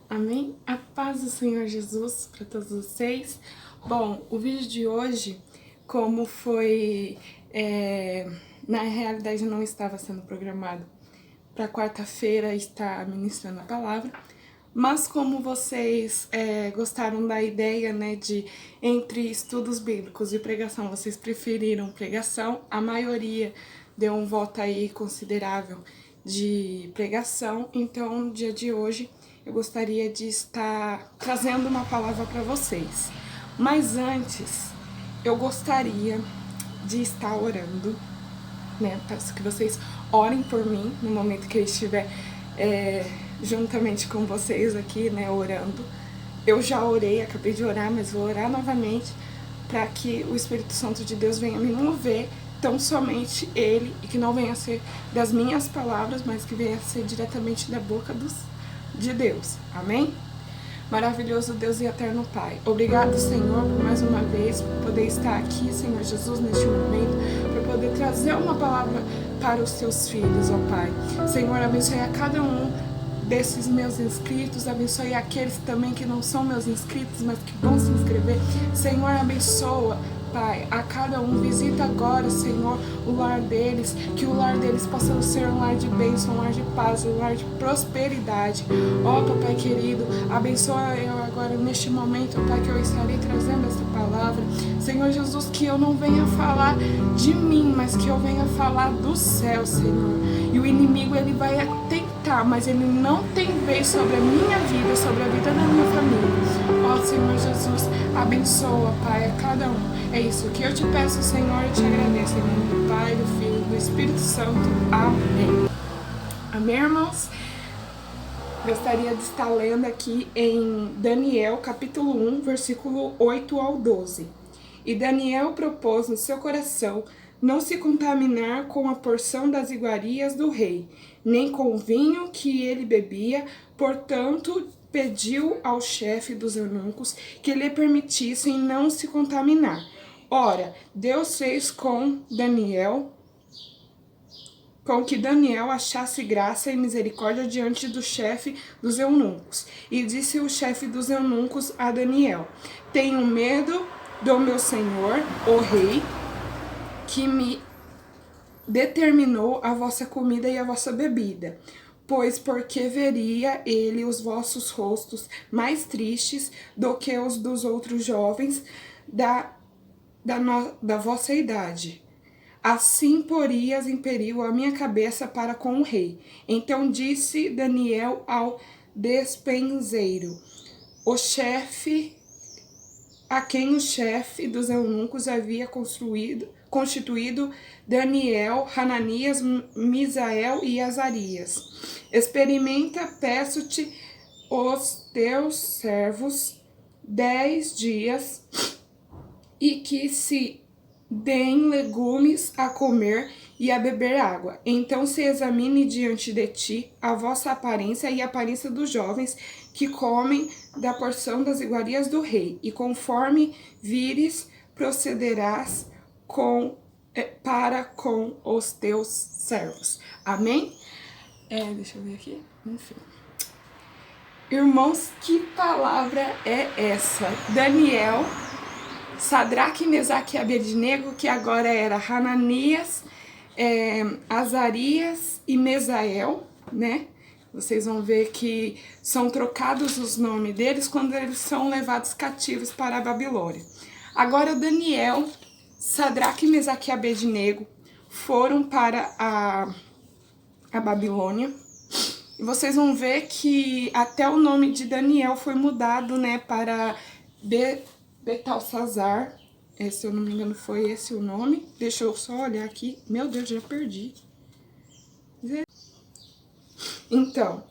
Amém? A paz do Senhor Jesus para todos vocês. Bom, o vídeo de hoje, como foi, na realidade não estava sendo programado para quarta-feira estar ministrando a palavra, mas como vocês gostaram da ideia, né, de entre estudos bíblicos e pregação, vocês preferiram pregação, a maioria deu um voto aí considerável de pregação, então no dia de hoje eu gostaria de estar trazendo uma palavra para vocês. Mas antes, eu gostaria de estar orando, né? Peço que vocês orem por mim no momento que eu estiver juntamente com vocês aqui, né, orando. Eu já orei, acabei de orar, mas vou orar novamente para que o Espírito Santo de Deus venha me mover, tão somente Ele, e que não venha a ser das minhas palavras, mas que venha a ser diretamente da boca de Deus. Amém? Maravilhoso Deus e eterno Pai, obrigado, Senhor, por mais uma vez por poder estar aqui, Senhor Jesus, neste momento, por poder trazer uma palavra para os teus filhos, ó Pai. Senhor, abençoe a cada um desses meus inscritos, abençoe aqueles também que não são meus inscritos, mas que vão se inscrever. Senhor, abençoa, Pai, a cada um, visita agora, Senhor, o lar deles, que o lar deles possa ser um lar de bênção, um lar de paz, um lar de prosperidade. Ó, Papai querido, abençoa eu agora neste momento, Pai, que eu estarei trazendo esta palavra. Senhor Jesus, que eu não venha falar de mim, mas que eu venha falar do céu, Senhor. E o inimigo, ele vai tentar, mas ele não tem vez sobre a minha vida, sobre a vida da minha família. Ó, Senhor Jesus, abençoa, Pai, a cada um. É isso que eu te peço, Senhor, e te agradeço em nome do Pai, do Filho e do Espírito Santo. Amém. Amém, irmãos? Gostaria de estar lendo aqui em Daniel, capítulo 1, versículo 8 ao 12. E Daniel propôs no seu coração não se contaminar com a porção das iguarias do rei, nem com o vinho que ele bebia, portanto pediu ao chefe dos eunucos que lhe permitissem não se contaminar. Ora, Deus fez com que Daniel achasse graça e misericórdia diante do chefe dos eunucos. E disse o chefe dos eunucos a Daniel: tenho medo do meu senhor, o rei, que me determinou a vossa comida e a vossa bebida. Pois porque veria ele os vossos rostos mais tristes do que os dos outros jovens da vossa idade. Assim porias em perigo a minha cabeça para com o rei. Então disse Daniel ao despenseiro, o chefe, a quem o chefe dos eunucos havia constituído Daniel, Hananias, Misael e Azarias. Experimenta, peço-te, os teus servos 10 dias, e que se deem legumes a comer e a beber água. Então se examine diante de ti a vossa aparência e a aparência dos jovens que comem da porção das iguarias do rei, e conforme vires, procederás para com os teus servos. Amém? Deixa eu ver aqui. Enfim. Irmãos, que palavra é essa? Daniel, Sadraque, Mesaque e Abednego, que agora era Hananias, Azarias e Mesael, né? Vocês vão ver que são trocados os nomes deles quando eles são levados cativos para a Babilônia. Agora Daniel, Sadraque, Mesaque e Abednego foram para a Babilônia. E vocês vão ver que até o nome de Daniel foi mudado, né, para Betalsazar. Se eu não me engano foi esse o nome. Deixa eu só olhar aqui. Meu Deus, já perdi. Então,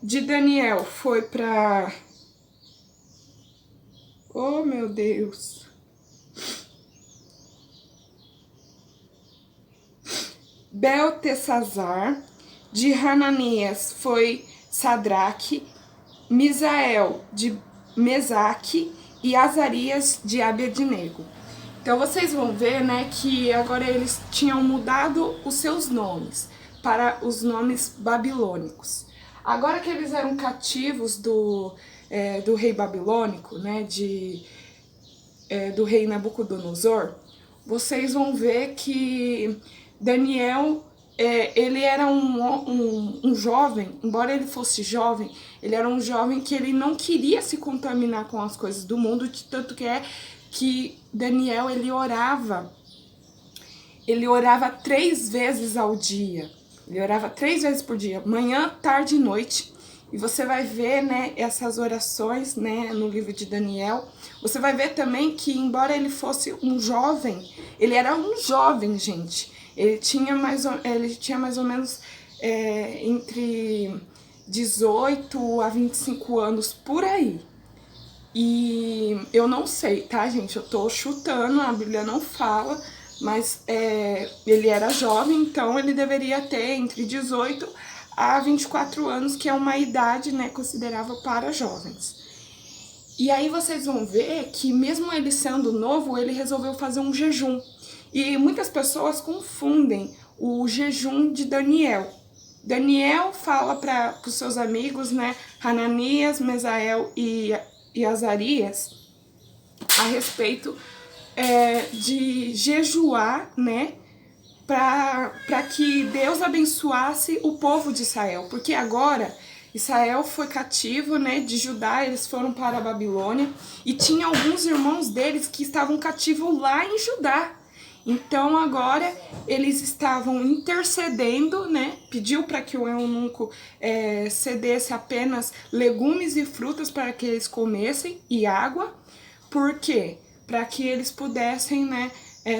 de Daniel foi para... Oh, meu Deus. Beltesazar. De Hananias foi Sadraque, Misael de Mesaque e Azarias de Abednego. Então vocês vão ver, né, que agora eles tinham mudado os seus nomes para os nomes babilônicos. Agora que eles eram cativos do rei babilônico, né, do rei Nabucodonosor, vocês vão ver que Daniel, ele era um jovem, embora ele fosse jovem, ele era um jovem que ele não queria se contaminar com as coisas do mundo, tanto que Daniel, ele orava 3 vezes ao dia. Ele orava 3 vezes por dia, manhã, tarde e noite. E você vai ver, né, essas orações, né, no livro de Daniel. Você vai ver também que, embora ele fosse um jovem, ele era um jovem, gente. Ele tinha mais ou menos entre 18 a 25 anos, por aí. E eu não sei, tá, gente? Eu tô chutando, a Bíblia não fala, mas ele era jovem, então ele deveria ter entre 18 a 24 anos, que é uma idade, né, considerável para jovens. E aí vocês vão ver que mesmo ele sendo novo, ele resolveu fazer um jejum. E muitas pessoas confundem o jejum de Daniel. Daniel fala para os seus amigos, né, Hananias, Mesael e Azarias, a respeito de jejuar, né, para que Deus abençoasse o povo de Israel, porque agora Israel foi cativo, né, de Judá, eles foram para a Babilônia, e tinha alguns irmãos deles que estavam cativos lá em Judá. Então agora eles estavam intercedendo, né, pediu para que o eunuco cedesse apenas legumes e frutas para que eles comessem, e água. Por quê? Para que eles pudessem, né,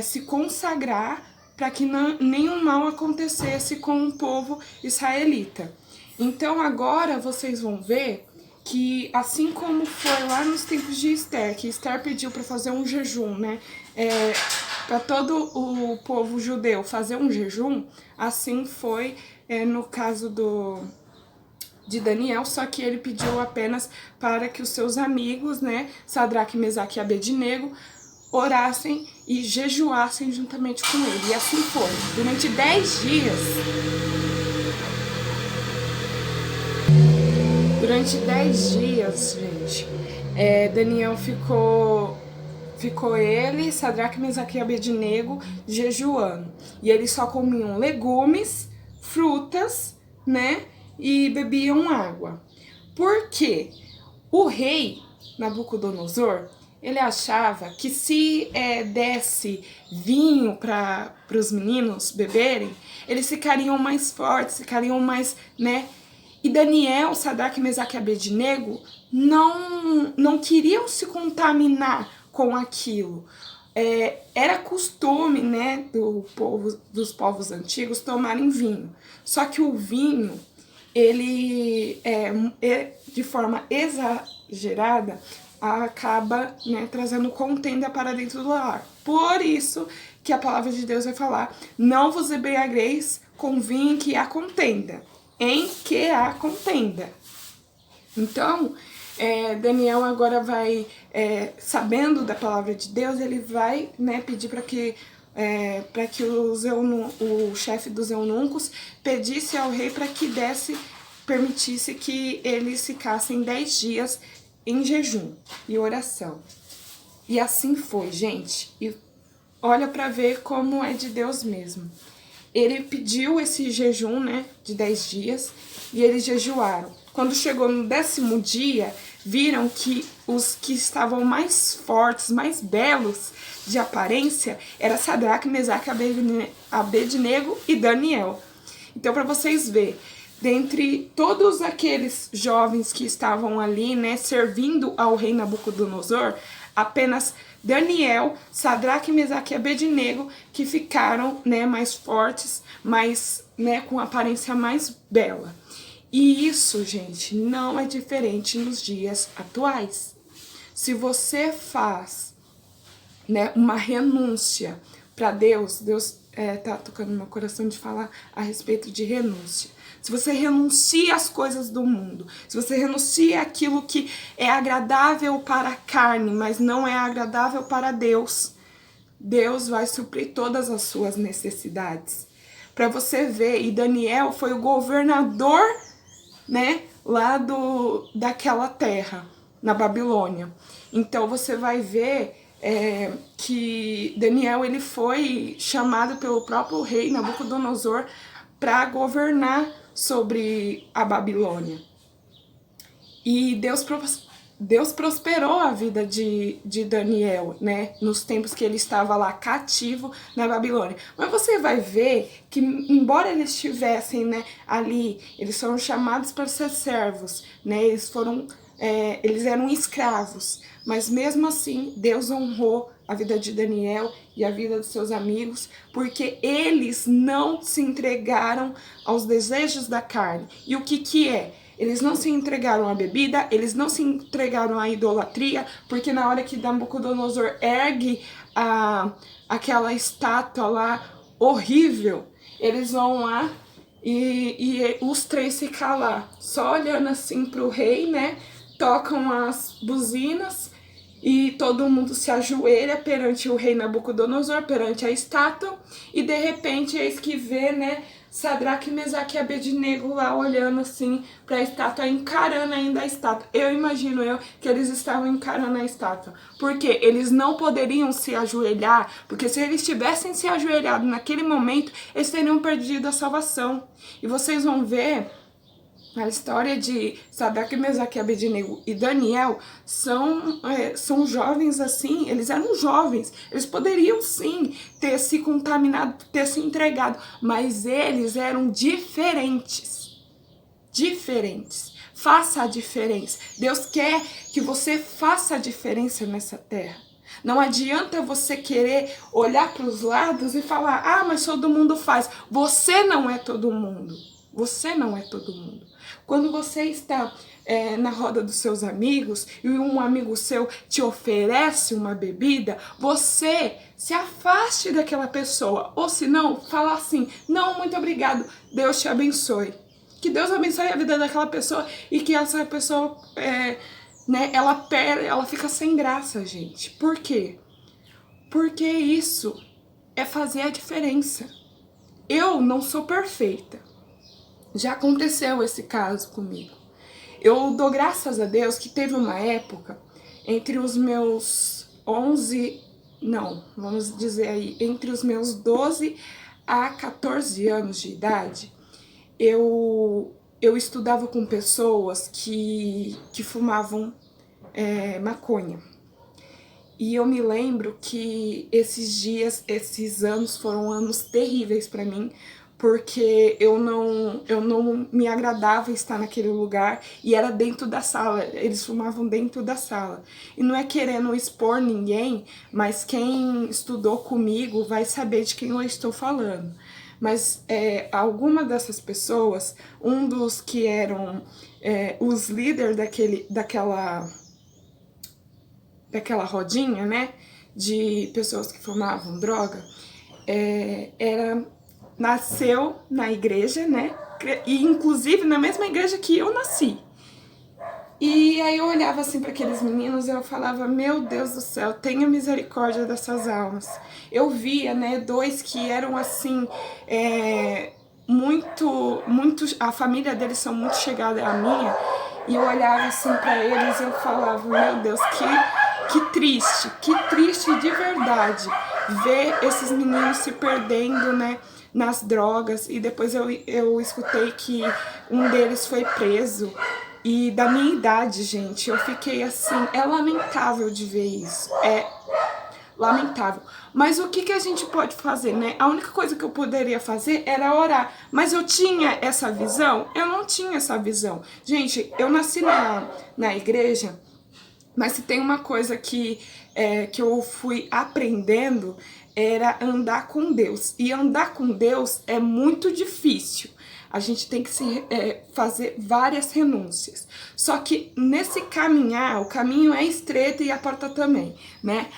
se consagrar, para que nenhum mal acontecesse com o povo israelita. Então agora vocês vão ver que, assim como foi lá nos tempos de Esther, que Esther pediu para fazer um jejum, né, para todo o povo judeu fazer um jejum, assim foi no caso de Daniel, só que ele pediu apenas para que os seus amigos, né, Sadraque, Mesaque e Abednego, orassem e jejuassem juntamente com ele. E assim foi. Durante 10 dias. Durante 10 dias, gente, Daniel ficou ele, Sadraque, Mesaque e Abednego jejuando. E eles só comiam legumes, frutas, né, e bebiam água. Por quê? O rei Nabucodonosor, ele achava que se desse vinho para os meninos beberem, eles ficariam mais fortes, ficariam mais, né? E Daniel, Sadraque, Mesaque e Abednego não queriam se contaminar com aquilo. Era costume, né, dos povos antigos tomarem vinho. Só que o vinho, ele de forma exagerada, acaba, né, trazendo contenda para dentro do lar. Por isso que a palavra de Deus vai falar: não vos embriagueis com vinho em que há contenda. Em que há contenda. Então, Daniel agora vai, sabendo da palavra de Deus, ele vai, né, pedir para que o chefe dos eunucos pedisse ao rei para que permitisse que eles ficassem 10 dias em jejum e oração. E assim foi, gente. E olha para ver como é de Deus mesmo. Ele pediu esse jejum, né, de 10 dias, e eles jejuaram. Quando chegou no 10º dia, viram que os que estavam mais fortes, mais belos de aparência, era Sadraque, Mesaque, Abednego e Daniel. Então, para vocês verem, dentre todos aqueles jovens que estavam ali, né, servindo ao rei Nabucodonosor, apenas Daniel, Sadraque, Mesaque e Abednego que ficaram, né, mais fortes, mais, né, com aparência mais bela. E isso, gente, não é diferente nos dias atuais. Se você faz, né, uma renúncia para Deus tá tocando no meu coração de falar a respeito de renúncia. Se você renuncia às coisas do mundo, se você renuncia àquilo que é agradável para a carne, mas não é agradável para Deus, Deus vai suprir todas as suas necessidades. Para você ver, e Daniel foi o governador né, lá daquela terra, na Babilônia. Então você vai ver que Daniel ele foi chamado pelo próprio rei Nabucodonosor para governar sobre a Babilônia. E Deus prosperou a vida de Daniel, né? Nos tempos que ele estava lá cativo na Babilônia. Mas você vai ver que, embora eles estivessem, né, ali, eles foram chamados para ser servos, né? Eles eram escravos. Mas mesmo assim, Deus honrou a vida de Daniel e a vida dos seus amigos, porque eles não se entregaram aos desejos da carne. E o que é? Eles não se entregaram à bebida, eles não se entregaram à idolatria, porque na hora que Nabucodonosor ergue aquela estátua lá horrível, eles vão lá e os três ficam lá, só olhando assim pro rei, né? Tocam as buzinas e todo mundo se ajoelha perante o rei Nabucodonosor, perante a estátua, e de repente eis que vê, né, Sadraque, Mesaque e Abednego lá olhando assim para a estátua, encarando ainda a estátua. Eu imagino que eles estavam encarando a estátua, porque eles não poderiam se ajoelhar, porque se eles tivessem se ajoelhado naquele momento, eles teriam perdido a salvação. E vocês vão ver a história de Sadraque, Mesaque, Abednego e Daniel são jovens assim, eles eram jovens, eles poderiam sim ter se contaminado, ter se entregado, mas eles eram diferentes. Diferentes. Faça a diferença. Deus quer que você faça a diferença nessa terra. Não adianta você querer olhar para os lados e falar, ah, mas todo mundo faz. Você não é todo mundo. Você não é todo mundo. Quando você está na roda dos seus amigos e um amigo seu te oferece uma bebida, você se afaste daquela pessoa. Ou se não, fala assim, não, muito obrigado, Deus te abençoe. Que Deus abençoe a vida daquela pessoa e que essa pessoa, né, ela fica sem graça, gente. Por quê? Porque isso é fazer a diferença. Eu não sou perfeita. Já aconteceu esse caso comigo. Eu dou graças a Deus que teve uma época entre os meus 11, não, vamos dizer aí, entre os meus 12 a 14 anos de idade, eu estudava com pessoas que fumavam maconha. E eu me lembro que esses anos foram anos terríveis para mim, porque eu não me agradava estar naquele lugar e era dentro da sala, eles fumavam dentro da sala. E não é querendo expor ninguém, mas quem estudou comigo vai saber de quem eu estou falando. Mas alguma dessas pessoas, um dos que eram os líderes daquela rodinha, né, de pessoas que fumavam droga, nasceu na igreja, né, e inclusive na mesma igreja que eu nasci. E aí eu olhava assim para aqueles meninos e eu falava, meu Deus do céu, tenha misericórdia dessas almas. Eu via, né, dois que eram assim, a família deles são muito chegada à minha, e eu olhava assim para eles e eu falava, meu Deus, que triste de verdade ver esses meninos se perdendo, né, nas drogas. E depois eu escutei que um deles foi preso. E da minha idade, gente, eu fiquei assim, é lamentável de ver isso, é lamentável. Mas o que a gente pode fazer, né? A única coisa que eu poderia fazer era orar. Mas eu tinha essa visão? Eu não tinha essa visão. Gente, eu nasci na igreja, mas se tem uma coisa que eu fui aprendendo, era andar com Deus. E andar com Deus é muito difícil. A gente tem que fazer várias renúncias. Só que nesse caminhar, o caminho é estreito e a porta também, né?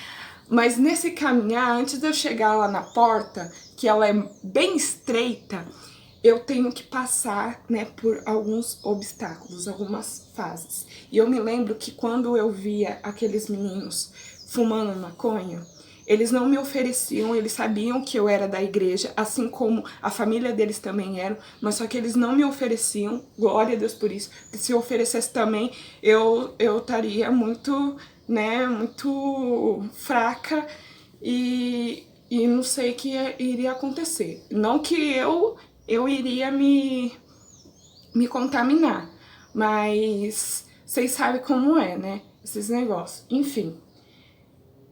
Mas nesse caminhar, antes de eu chegar lá na porta, que ela é bem estreita, eu tenho que passar, né, por alguns obstáculos, algumas fases. E eu me lembro que quando eu via aqueles meninos fumando maconha, Eles não me ofereciam, eles sabiam que eu era da igreja, assim como a família deles também eram, mas só que eles não me ofereciam, glória a Deus por isso, porque se eu oferecesse também, eu estaria muito, né, muito fraca e não sei o que iria acontecer. Não que eu iria me contaminar, mas vocês sabem como é, né, esses negócios, enfim.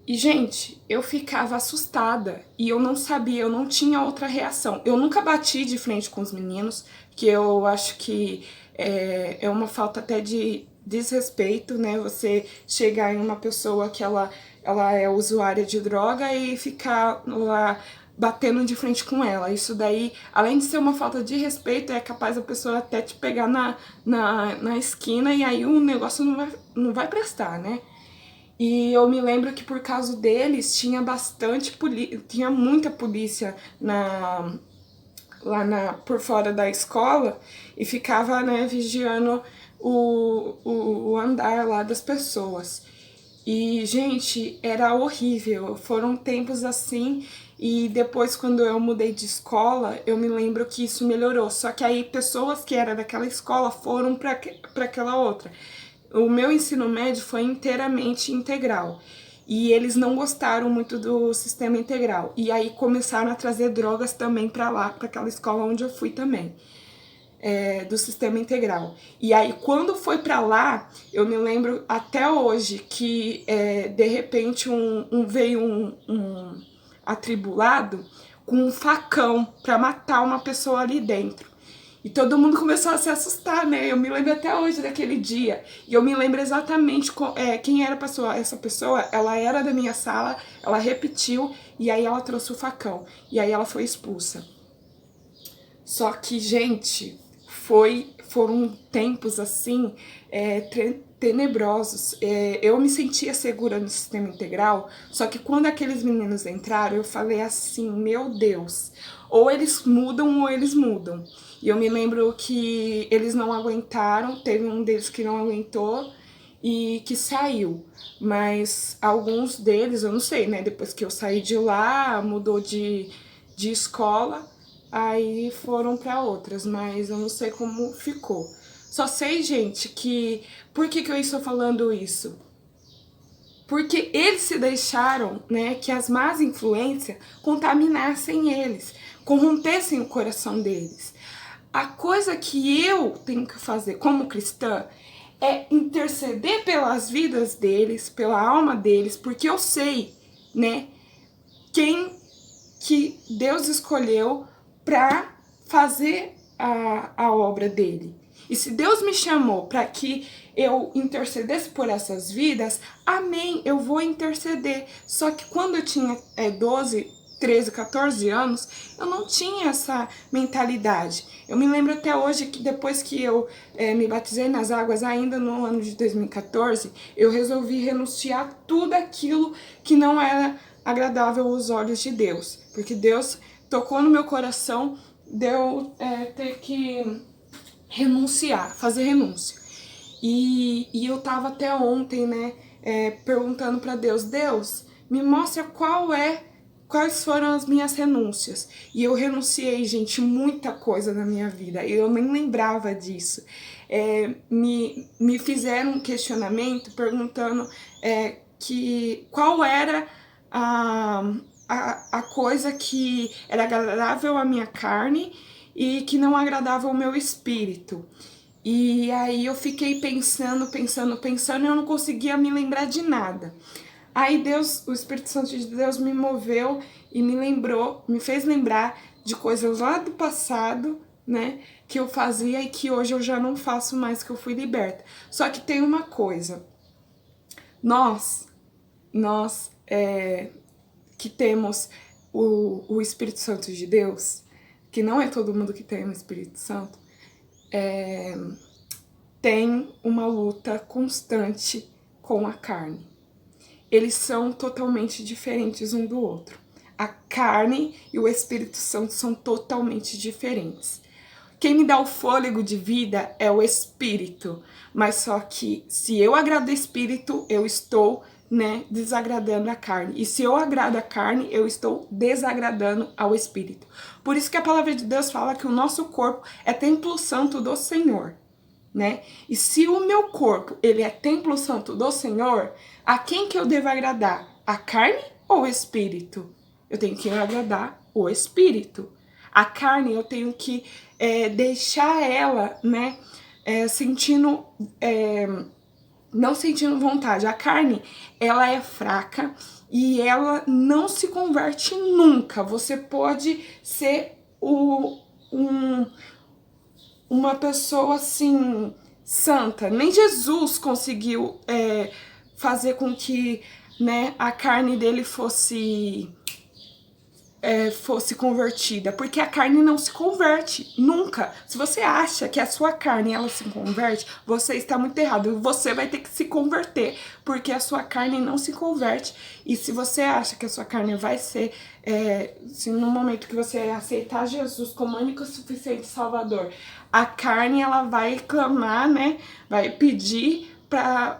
E, gente, eu ficava assustada e eu não sabia, eu não tinha outra reação. Eu nunca bati de frente com os meninos, que eu acho que é uma falta até de desrespeito, né? Você chegar em uma pessoa que ela é usuária de droga e ficar lá batendo de frente com ela. Isso daí, além de ser uma falta de respeito, é capaz a pessoa até te pegar na esquina e aí o negócio não vai prestar, né? E eu me lembro que por causa deles tinha tinha muita polícia por fora da escola e ficava, né, vigiando o andar lá das pessoas. E, gente, era horrível, foram tempos assim, e depois quando eu mudei de escola, eu me lembro que isso melhorou, só que aí pessoas que eram daquela escola foram para aquela outra. O meu ensino médio foi inteiramente integral. E eles não gostaram muito do sistema integral. E aí começaram a trazer drogas também para lá, para aquela escola onde eu fui também. Do sistema integral. E aí quando foi para lá, eu me lembro até hoje que de repente veio um atribulado com um facão para matar uma pessoa ali dentro. E todo mundo começou a se assustar, né? Eu me lembro até hoje daquele dia. E eu me lembro exatamente quem era essa pessoa. Ela era da minha sala, ela repetiu e aí ela trouxe o facão. E aí ela foi expulsa. Só que, gente, foram tempos assim, tenebrosos. Eu me sentia segura no sistema integral, só que quando aqueles meninos entraram, eu falei assim, meu Deus, ou eles mudam ou eles mudam. E eu me lembro que eles não aguentaram, teve um deles que não aguentou e que saiu. Mas alguns deles, eu não sei, né, depois que eu saí de lá, mudou de escola, aí foram para outras, mas eu não sei como ficou. Só sei, gente, que... Por que eu estou falando isso? Porque eles se deixaram, né, que as más influências contaminassem eles, corrompessem o coração deles. A coisa que eu tenho que fazer como cristã é interceder pelas vidas deles, pela alma deles, porque eu sei, né, quem que Deus escolheu para fazer a obra dele. E se Deus me chamou para que eu intercedesse por essas vidas, amém, eu vou interceder. Só que quando eu tinha 12, 13, 14 anos, eu não tinha essa mentalidade. Eu me lembro até hoje que depois que eu me batizei nas águas, ainda no ano de 2014, eu resolvi renunciar tudo aquilo que não era agradável aos olhos de Deus. Porque Deus tocou no meu coração de eu ter que renunciar, fazer renúncia. E eu tava até ontem, né, perguntando para Deus, Deus, me mostra quais foram as minhas renúncias. E eu renunciei, gente, muita coisa na minha vida, eu nem lembrava disso. Me fizeram um questionamento perguntando qual era a coisa que era agradável à minha carne e que não agradava ao meu espírito. E aí eu fiquei pensando, e eu não conseguia me lembrar de nada. Aí Deus, o Espírito Santo de Deus me moveu e me fez lembrar de coisas lá do passado, né, que eu fazia e que hoje eu já não faço mais, que eu fui liberta. Só que tem uma coisa, nós que temos o Espírito Santo de Deus, que não é todo mundo que tem o Espírito Santo, tem uma luta constante com a carne. Eles são totalmente diferentes um do outro. A carne e o Espírito Santo são totalmente diferentes. Quem me dá o fôlego de vida é o Espírito, mas só que se eu agrado o Espírito, eu estou né, desagradando a carne. E se eu agrado a carne, eu estou desagradando ao Espírito. Por isso que a palavra de Deus fala que o nosso corpo é templo santo do Senhor, né? E se o meu corpo, ele é templo santo do Senhor, a quem que eu devo agradar? A carne ou o Espírito? Eu tenho que agradar o Espírito. A carne eu tenho que deixar ela, né, não sentindo vontade. A carne, ela é fraca e ela não se converte nunca. Você pode ser uma pessoa assim, santa. Nem Jesus conseguiu fazer com que, né, a carne dele fosse convertida, porque a carne não se converte, nunca. Se você acha que a sua carne ela se converte, você está muito errado. Você vai ter que se converter, porque a sua carne não se converte. E se você acha que a sua carne vai ser, se no momento que você aceitar Jesus como único e suficiente Salvador, a carne ela vai clamar, né? Vai pedir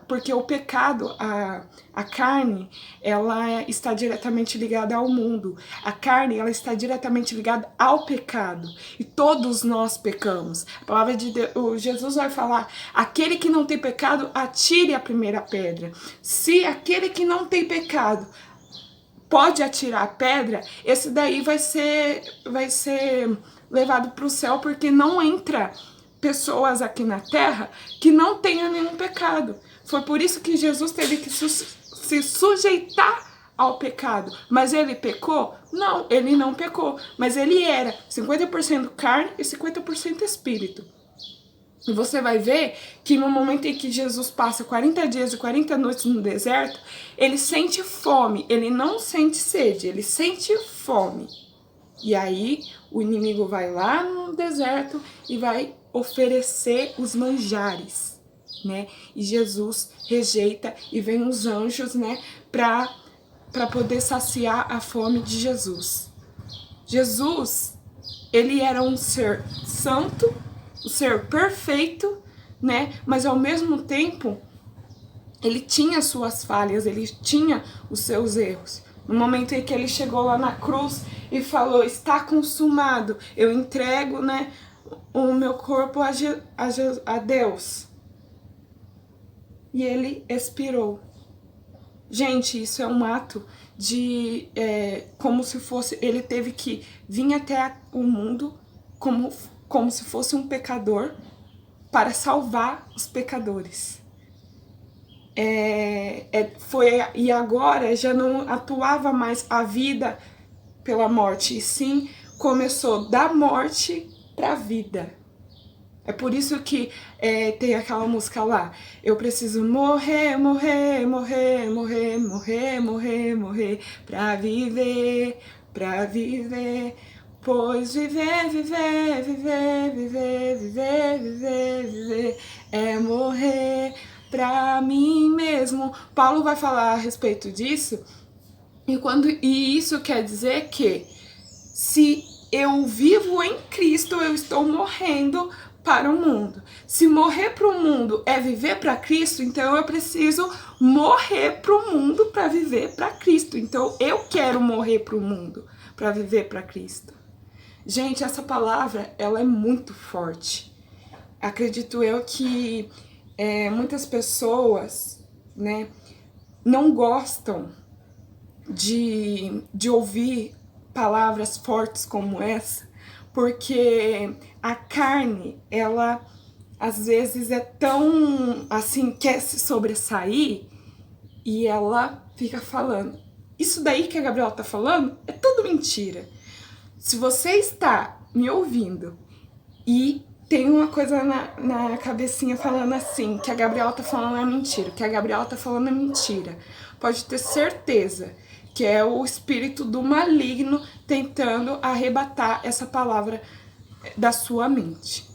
porque o pecado, a carne, ela está diretamente ligada ao mundo. A carne, ela está diretamente ligada ao pecado. E todos nós pecamos. A palavra de Deus, Jesus vai falar, aquele que não tem pecado, atire a primeira pedra. Se aquele que não tem pecado pode atirar a pedra, esse daí vai ser levado para o céu, porque não entra pessoas aqui na terra que não tenham nenhum pecado. Foi por isso que Jesus teve que se sujeitar ao pecado. Mas ele pecou? Não, ele não pecou. Mas ele era 50% carne e 50% espírito. E você vai ver que no momento em que Jesus passa 40 dias e 40 noites no deserto, ele sente fome, ele não sente sede, ele sente fome. E aí o inimigo vai lá no deserto e vai oferecer os manjares, né? E Jesus rejeita e vem os anjos, né, para poder saciar a fome de Jesus. Jesus, ele era um ser santo, um ser perfeito, né? Mas ao mesmo tempo, ele tinha suas falhas, ele tinha os seus erros. No momento em que ele chegou lá na cruz e falou, está consumado, eu entrego, né, o meu corpo a Deus. E ele expirou. Gente, isso é um ato de, como se fosse, ele teve que vir até o mundo como se fosse um pecador para salvar os pecadores. E agora já não atuava mais a vida pela morte, e sim começou da morte para a vida. É por isso que tem aquela música lá, eu preciso morrer, morrer, morrer, morrer, morrer, morrer, morrer, pra viver, pois viver, viver, viver, viver, viver, viver, viver, é morrer pra mim mesmo. Paulo vai falar a respeito disso, e isso quer dizer que se eu vivo em Cristo, eu estou morrendo para o mundo. Se morrer para o mundo é viver para Cristo, então eu preciso morrer para o mundo para viver para Cristo. Então eu quero morrer para o mundo para viver para Cristo. Gente, essa palavra, ela é muito forte. Acredito eu que muitas pessoas, né, não gostam de ouvir palavras fortes como essa, porque a carne, ela às vezes é tão assim, quer se sobressair, e ela fica falando, isso daí que a Gabriela tá falando é tudo mentira. Se você está me ouvindo e tem uma coisa na cabecinha falando assim, que a Gabriela tá falando é mentira, que a Gabriela tá falando é mentira, pode ter certeza que é o espírito do maligno tentando arrebatar essa palavra da sua mente.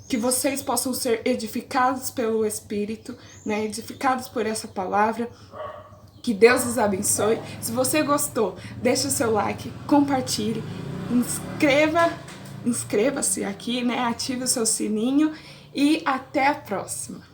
Que vocês possam ser edificados pelo Espírito, né? Edificados por essa palavra. Que Deus os abençoe. Se você gostou, deixa o seu like, compartilhe, inscreva-se aqui, né? Ative o seu sininho e até a próxima.